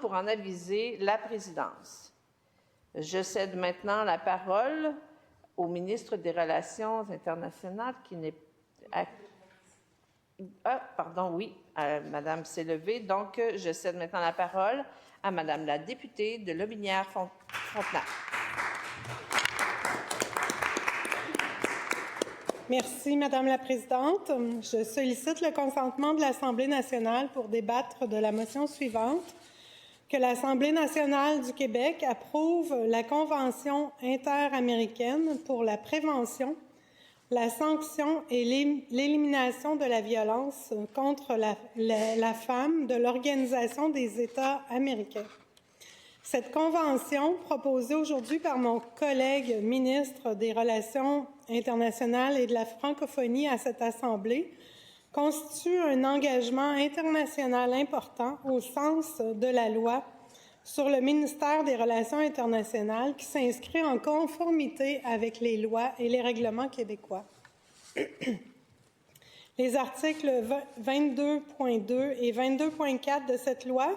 pour en aviser la présidence. Je cède maintenant la parole au ministre des Relations internationales qui n'est... Madame s'est levée. Donc, je cède maintenant la parole à Madame la députée de Lotbinière-Frontenac. Merci, Madame la Présidente. Je sollicite le consentement de l'Assemblée nationale pour débattre de la motion suivante, que l'Assemblée nationale du Québec approuve la Convention interaméricaine pour la prévention, la sanction et l'élimination de la violence contre la femme de l'Organisation des États américains. Cette convention, proposée aujourd'hui par mon collègue ministre des Relations internationales et de la francophonie à cette Assemblée, constitue un engagement international important au sens de la loi sur le ministère des Relations internationales qui s'inscrit en conformité avec les lois et les règlements québécois. Les articles 22.2 et 22.4 de cette loi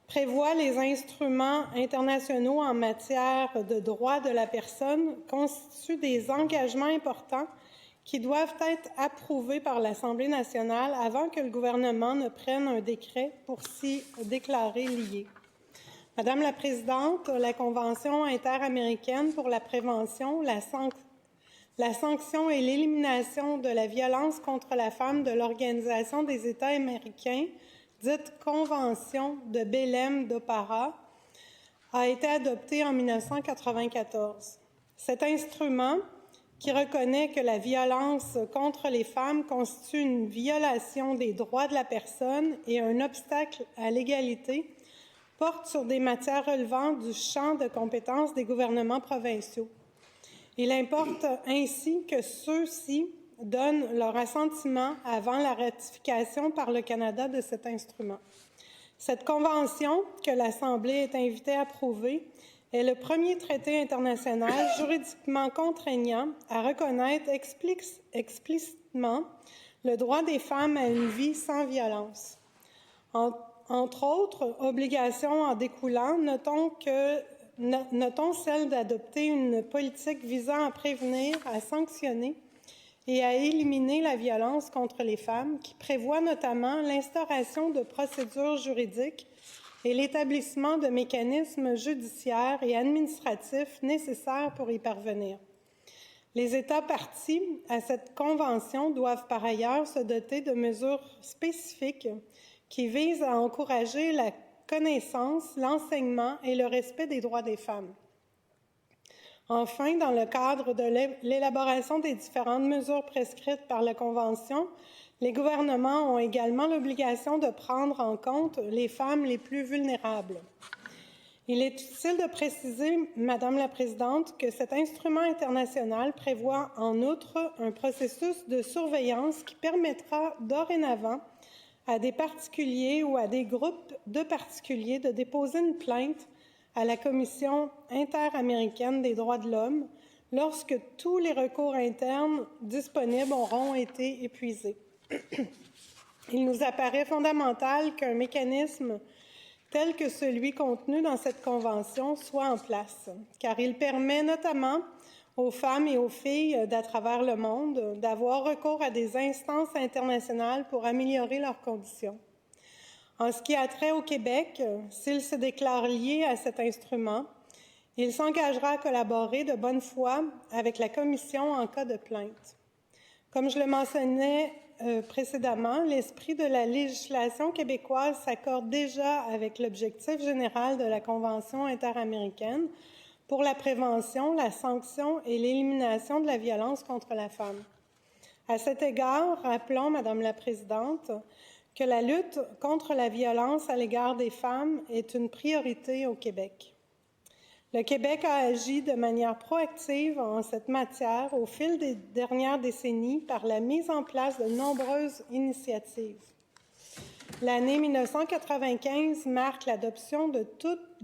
prévoit les instruments internationaux en matière de droits de la personne constituent des engagements importants qui doivent être approuvés par l'Assemblée nationale avant que le gouvernement ne prenne un décret pour s'y déclarer lié. Madame la Présidente, la Convention interaméricaine pour la prévention, la sanction et l'élimination de la violence contre la femme de l'Organisation des États américains, dite Convention de Belém-do a été adoptée en 1994. Cet instrument, qui reconnaît que la violence contre les femmes constitue une violation des droits de la personne et un obstacle à l'égalité, porte sur des matières relevant du champ de compétences des gouvernements provinciaux. Il importe ainsi que ceux-ci donnent leur assentiment avant la ratification par le Canada de cet instrument. Cette convention, que l'Assemblée est invitée à approuver, est le premier traité international juridiquement contraignant à reconnaître explicitement le droit des femmes à une vie sans violence. Entre autres obligations en découlant, notons celle d'adopter une politique visant à prévenir, à sanctionner et à éliminer la violence contre les femmes, qui prévoit notamment l'instauration de procédures juridiques et l'établissement de mécanismes judiciaires et administratifs nécessaires pour y parvenir. Les États parties à cette convention doivent par ailleurs se doter de mesures spécifiques qui visent à encourager la connaissance, l'enseignement et le respect des droits des femmes. Enfin, dans le cadre de l'élaboration des différentes mesures prescrites par la Convention, les gouvernements ont également l'obligation de prendre en compte les femmes les plus vulnérables. Il est utile de préciser, Madame la Présidente, que cet instrument international prévoit en outre un processus de surveillance qui permettra dorénavant à des particuliers ou à des groupes de particuliers de déposer une plainte à la Commission interaméricaine des droits de l'homme lorsque tous les recours internes disponibles auront été épuisés. Il nous apparaît fondamental qu'un mécanisme tel que celui contenu dans cette convention soit en place, car il permet notamment aux femmes et aux filles d'à travers le monde d'avoir recours à des instances internationales pour améliorer leurs conditions. En ce qui a trait au Québec, s'il se déclare lié à cet instrument, il s'engagera à collaborer de bonne foi avec la Commission en cas de plainte. Comme je le mentionnais précédemment, l'esprit de la législation québécoise s'accorde déjà avec l'objectif général de la Convention interaméricaine pour la prévention, la sanction et l'élimination de la violence contre la femme. À cet égard, rappelons, Madame la Présidente, que la lutte contre la violence à l'égard des femmes est une priorité au Québec. Le Québec a agi de manière proactive en cette matière au fil des dernières décennies par la mise en place de nombreuses initiatives. L'année 1995 marque l'adoption de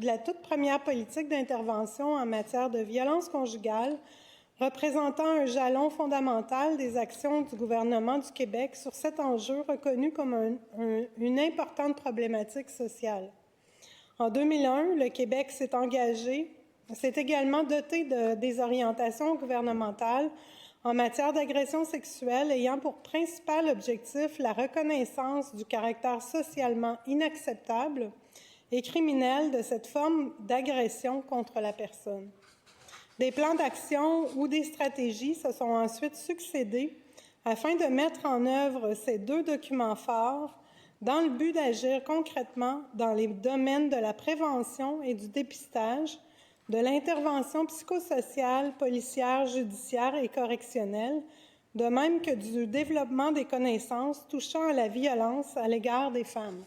la toute première politique d'intervention en matière de violence conjugale, représentant un jalon fondamental des actions du gouvernement du Québec sur cet enjeu reconnu comme une importante problématique sociale. En 2001, le Québec s'est également doté des orientations gouvernementales en matière d'agression sexuelle ayant pour principal objectif la reconnaissance du caractère socialement inacceptable et criminel de cette forme d'agression contre la personne. Des plans d'action ou des stratégies se sont ensuite succédés afin de mettre en œuvre ces deux documents forts dans le but d'agir concrètement dans les domaines de la prévention et du dépistage, de l'intervention psychosociale, policière, judiciaire et correctionnelle, de même que du développement des connaissances touchant à la violence à l'égard des femmes.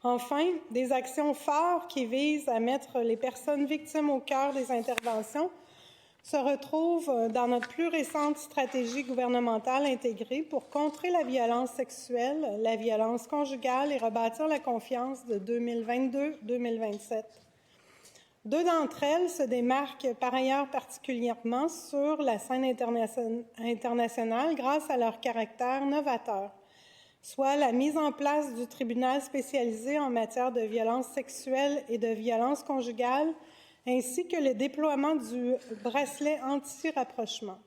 Enfin, des actions fortes qui visent à mettre les personnes victimes au cœur des interventions se retrouvent dans notre plus récente stratégie gouvernementale intégrée pour contrer la violence sexuelle, la violence conjugale et rebâtir la confiance de 2022-2027. Deux d'entre elles se démarquent par ailleurs particulièrement sur la scène internationale grâce à leur caractère novateur, soit la mise en place du tribunal spécialisé en matière de violence sexuelle et de violence conjugale, ainsi que le déploiement du bracelet anti-rapprochement.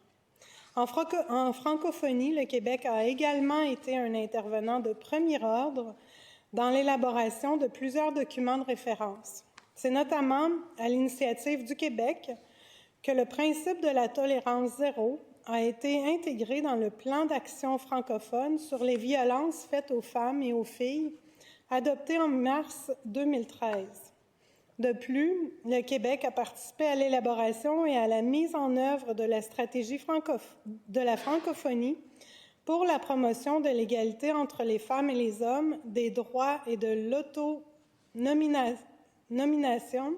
En francophonie, le Québec a également été un intervenant de premier ordre dans l'élaboration de plusieurs documents de référence. C'est notamment à l'initiative du Québec que le principe de la tolérance zéro a été intégré dans le plan d'action francophone sur les violences faites aux femmes et aux filles, adopté en mars 2013. De plus, le Québec a participé à l'élaboration et à la mise en œuvre de la stratégie de la francophonie pour la promotion de l'égalité entre les femmes et les hommes, des droits et de l'autonomisation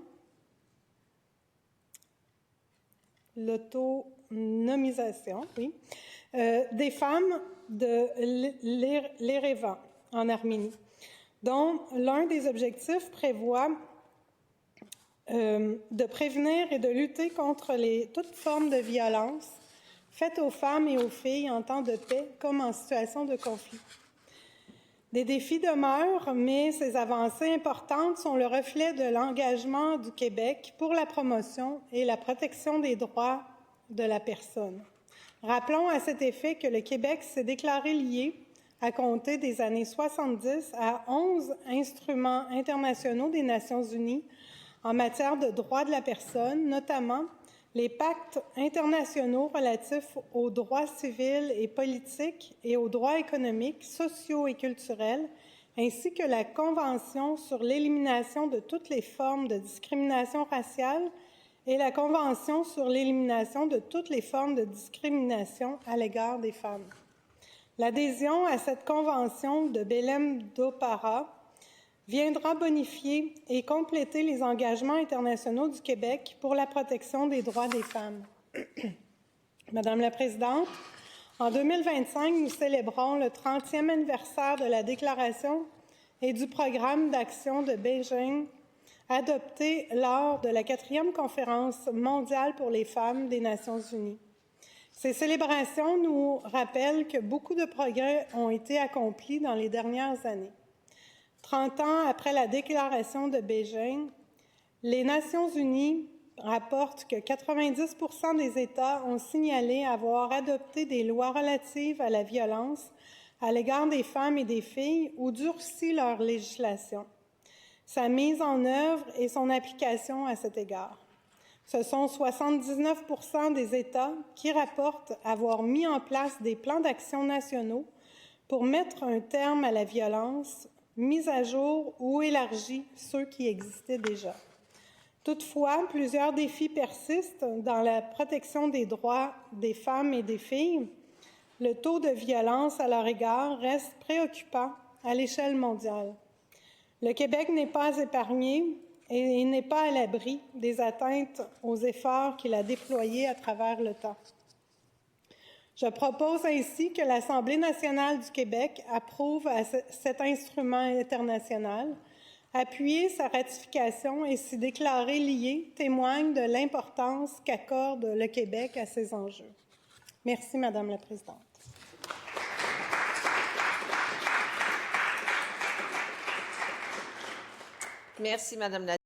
des femmes de l'Erevan en Arménie, dont l'un des objectifs prévoit de prévenir et de lutter contre toute forme de violence faite aux femmes et aux filles en temps de paix comme en situation de conflit. Des défis demeurent, mais ces avancées importantes sont le reflet de l'engagement du Québec pour la promotion et la protection des droits de la personne. Rappelons à cet effet que le Québec s'est déclaré lié, à compter des années 70, à 11 instruments internationaux des Nations unies en matière de droits de la personne, notamment les pactes internationaux relatifs aux droits civils et politiques et aux droits économiques, sociaux et culturels, ainsi que la Convention sur l'élimination de toutes les formes de discrimination raciale et la Convention sur l'élimination de toutes les formes de discrimination à l'égard des femmes. L'adhésion à cette convention de Belém-do viendra bonifier et compléter les engagements internationaux du Québec pour la protection des droits des femmes. Madame la Présidente, en 2025, nous célébrons le 30e anniversaire de la Déclaration et du programme d'action de Beijing adopté lors de la 4e conférence mondiale pour les femmes des Nations unies. Ces célébrations nous rappellent que beaucoup de progrès ont été accomplis dans les dernières années. 30 ans après la déclaration de Beijing, les Nations unies rapportent que 90% des États ont signalé avoir adopté des lois relatives à la violence à l'égard des femmes et des filles ou durci leur législation. Sa mise en œuvre et son application à cet égard. Ce sont 79% des États qui rapportent avoir mis en place des plans d'action nationaux pour mettre un terme à la violence, mis à jour ou élargi ceux qui existaient déjà. Toutefois, plusieurs défis persistent dans la protection des droits des femmes et des filles. Le taux de violence à leur égard reste préoccupant à l'échelle mondiale. Le Québec n'est pas épargné et n'est pas à l'abri des atteintes aux efforts qu'il a déployés à travers le temps. Je propose ainsi que l'Assemblée nationale du Québec approuve cet instrument international. Appuyer sa ratification et s'y déclarer lié témoigne de l'importance qu'accorde le Québec à ces enjeux. Merci, Madame la Présidente. Merci, Madame la